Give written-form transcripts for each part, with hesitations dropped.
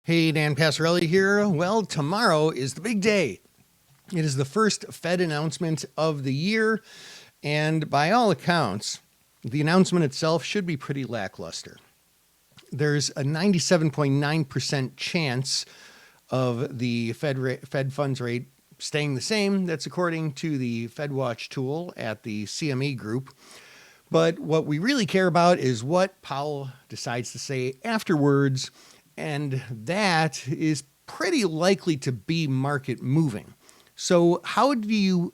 Hey, Dan Passarelli here. Well, tomorrow is the big day. It is the first Fed announcement of the year, and by all accounts, the announcement itself should be pretty lackluster. There's a 97.9% chance of the Fed funds rate staying the same. That's according to the FedWatch tool at the CME Group. But what we really care about is what Powell decides to say afterwards, and that is pretty likely to be market moving. So how do you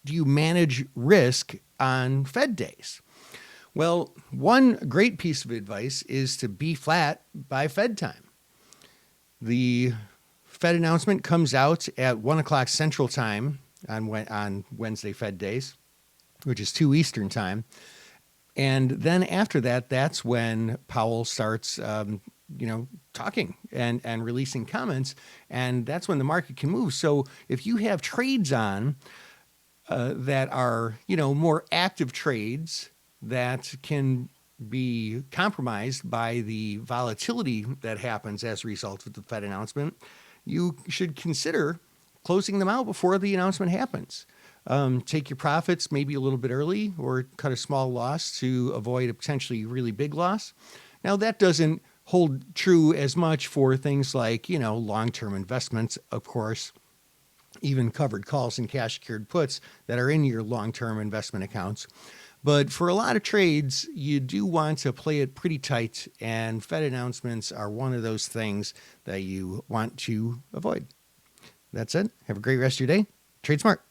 manage risk on Fed days? Well, one great piece of advice is to be flat by Fed time. The Fed announcement comes out at 1 o'clock Central Time on Wednesday Fed days, which is 2 Eastern Time. And then after that, that's when Powell starts, talking and releasing comments. And that's when the market can move. So if you have trades on that are, more active trades that can be compromised by the volatility that happens as a result of the Fed announcement, you should consider closing them out before the announcement happens. Take your profits maybe a little bit early or cut a small loss to avoid a potentially really big loss. Now, that doesn't hold true as much for things like, long-term investments, of course, even covered calls and cash secured puts that are in your long-term investment accounts. But for a lot of trades, you do want to play it pretty tight, and Fed announcements are one of those things that you want to avoid. That's it. Have a great rest of your day. Trade smart.